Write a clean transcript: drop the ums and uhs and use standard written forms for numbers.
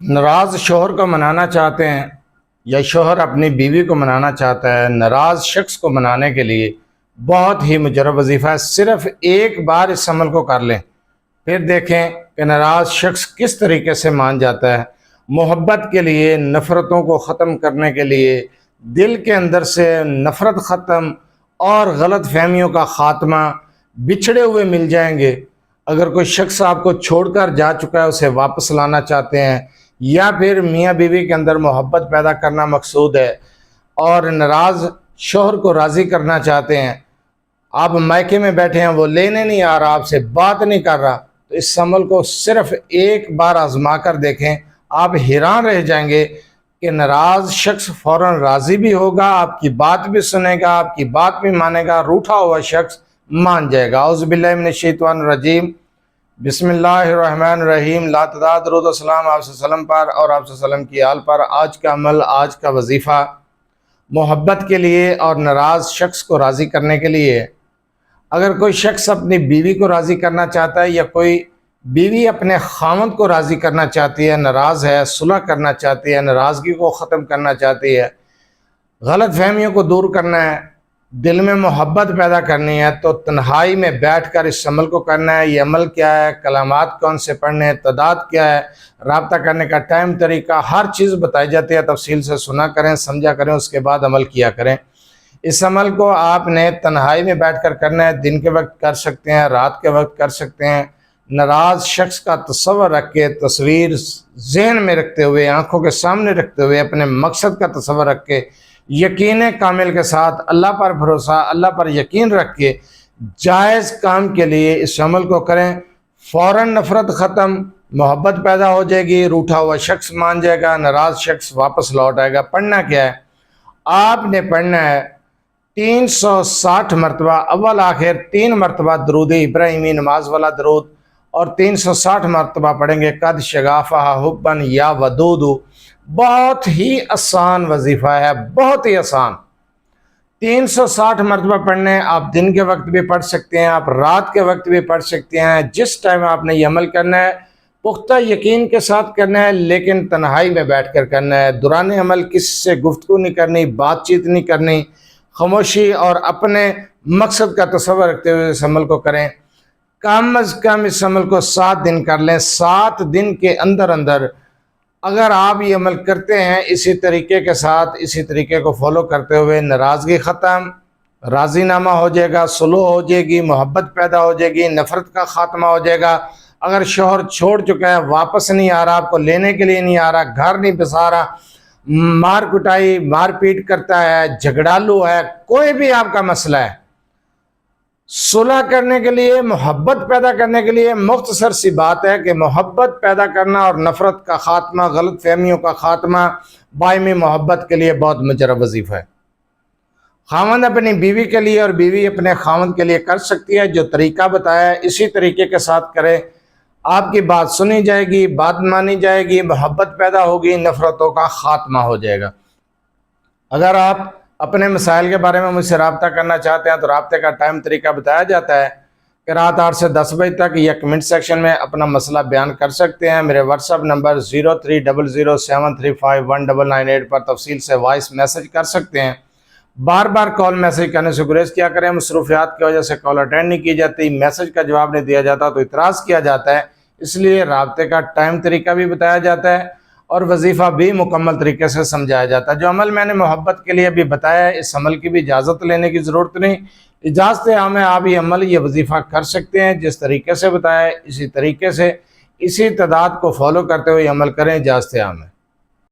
ناراض شوہر کو منانا چاہتے ہیں یا شوہر اپنی بیوی کو منانا چاہتا ہے، ناراض شخص کو منانے کے لیے بہت ہی مجرب وظیفہ ہے۔ صرف ایک بار اس عمل کو کر لیں، پھر دیکھیں کہ ناراض شخص کس طریقے سے مان جاتا ہے۔ محبت کے لیے، نفرتوں کو ختم کرنے کے لیے، دل کے اندر سے نفرت ختم اور غلط فہمیوں کا خاتمہ، بچھڑے ہوئے مل جائیں گے۔ اگر کوئی شخص آپ کو چھوڑ کر جا چکا ہے، اسے واپس لانا چاہتے ہیں، یا پھر میاں بیوی کے اندر محبت پیدا کرنا مقصود ہے اور ناراض شوہر کو راضی کرنا چاہتے ہیں، آپ مائکے میں بیٹھے ہیں، وہ لینے نہیں آ رہا، آپ سے بات نہیں کر رہا، تو اس عمل کو صرف ایک بار آزما کر دیکھیں۔ آپ حیران رہ جائیں گے کہ ناراض شخص فوراً راضی بھی ہوگا، آپ کی بات بھی سنے گا، آپ کی بات بھی مانے گا، روٹھا ہوا شخص مان جائے گا۔ اعوذ باللہ من الشیطان الرجیم، بسم اللہ الرحمن الرحیم۔ لا تعداد درود و سلام آپ صلی اللہ علیہ وسلم پر اور آپ صلی اللہ علیہ وسلم کی آل پر۔ آج کا عمل، آج کا وظیفہ محبت کے لیے اور ناراض شخص کو راضی کرنے کے لیے۔ اگر کوئی شخص اپنی بیوی کو راضی کرنا چاہتا ہے یا کوئی بیوی اپنے خاوند کو راضی کرنا چاہتی ہے، ناراض ہے، صلح کرنا چاہتی ہے، ناراضگی کو ختم کرنا چاہتی ہے، غلط فہمیوں کو دور کرنا ہے، دل میں محبت پیدا کرنی ہے، تو تنہائی میں بیٹھ کر اس عمل کو کرنا ہے۔ یہ عمل کیا ہے، کلمات کون سے پڑھنے ہیں، تعداد کیا ہے، رابطہ کرنے کا ٹائم، طریقہ، ہر چیز بتائی جاتی ہے، تفصیل سے سنا کریں، سمجھا کریں، اس کے بعد عمل کیا کریں۔ اس عمل کو آپ نے تنہائی میں بیٹھ کر کرنا ہے، دن کے وقت کر سکتے ہیں، رات کے وقت کر سکتے ہیں۔ ناراض شخص کا تصور رکھ کے، تصویر ذہن میں رکھتے ہوئے، آنکھوں کے سامنے رکھتے ہوئے، اپنے مقصد کا تصور رکھ کے، یقین کامل کے ساتھ، اللہ پر بھروسہ، اللہ پر یقین رکھ کے جائز کام کے لیے اس عمل کو کریں۔ فوراً نفرت ختم، محبت پیدا ہو جائے گی، روٹھا ہوا شخص مان جائے گا، ناراض شخص واپس لوٹ آئے گا۔ پڑھنا کیا ہے؟ آپ نے پڑھنا ہے 360 مرتبہ، اول آخر 3 مرتبہ درود ابراہیمی نماز والا درود، اور 360 مرتبہ پڑھیں گے قد شغافہ حبن یا ودود۔ بہت ہی آسان وظیفہ ہے، بہت ہی آسان۔ 360 مرتبہ پڑھنے، آپ دن کے وقت بھی پڑھ سکتے ہیں، آپ رات کے وقت بھی پڑھ سکتے ہیں، جس ٹائم آپ نے یہ عمل کرنا ہے پختہ یقین کے ساتھ کرنا ہے، لیکن تنہائی میں بیٹھ کر کرنا ہے۔ دوران عمل کسی سے گفتگو نہیں کرنی، بات چیت نہیں کرنی، خاموشی اور اپنے مقصد کا تصور رکھتے ہوئے اس عمل کو کریں۔ کم از کم اس عمل کو 7 دن کر لیں۔ 7 دن کے اندر اگر آپ یہ عمل کرتے ہیں اسی طریقے کے ساتھ، اسی طریقے کو فالو کرتے ہوئے، ناراضگی ختم، راضی نامہ ہو جائے گا، صلح ہو جائے گی، محبت پیدا ہو جائے گی، نفرت کا خاتمہ ہو جائے گا۔ اگر شوہر چھوڑ چکا ہے، واپس نہیں آ رہا، آپ کو لینے کے لیے نہیں آ رہا، گھر نہیں بسا رہا، مار کٹائی، مار پیٹ کرتا ہے، جھگڑالو ہے، کوئی بھی آپ کا مسئلہ ہے، صلح کرنے کے لیے، محبت پیدا کرنے کے لیے مختصر سی بات ہے کہ محبت پیدا کرنا اور نفرت کا خاتمہ، غلط فہمیوں کا خاتمہ، باہمی محبت کے لیے بہت مجرب وظیفہ ہے۔ خاوند اپنی بیوی کے لیے اور بیوی اپنے خاوند کے لیے کر سکتی ہے، جو طریقہ بتایا ہے اسی طریقے کے ساتھ کرے، آپ کی بات سنی جائے گی، بات مانی جائے گی، محبت پیدا ہوگی، نفرتوں کا خاتمہ ہو جائے گا۔ اگر آپ اپنے مسائل کے بارے میں مجھ سے رابطہ کرنا چاہتے ہیں تو رابطے کا ٹائم، طریقہ بتایا جاتا ہے کہ رات 8 سے 10 بجے تک یا کمنٹ سیکشن میں اپنا مسئلہ بیان کر سکتے ہیں۔ میرے واٹس ایپ نمبر 0300735198 پر تفصیل سے وائس میسج کر سکتے ہیں۔ بار بار کال میسج کرنے سے گریز کیا کریں، مصروفیات کی وجہ سے کال اٹینڈ نہیں کی جاتی، میسج کا جواب نہیں دیا جاتا تو اعتراض کیا جاتا ہے، اس لیے رابطے کا ٹائم، طریقہ بھی بتایا جاتا ہے اور وظیفہ بھی مکمل طریقے سے سمجھایا جاتا ہے۔ جو عمل میں نے محبت کے لیے بھی بتایا ہے، اس عمل کی بھی اجازت لینے کی ضرورت نہیں، اجازت عام ہے، آپ یہ عمل، یہ وظیفہ کر سکتے ہیں، جس طریقے سے بتایا ہے اسی طریقے سے، اسی تعداد کو فالو کرتے ہوئے عمل کریں، اجازت عام ہے۔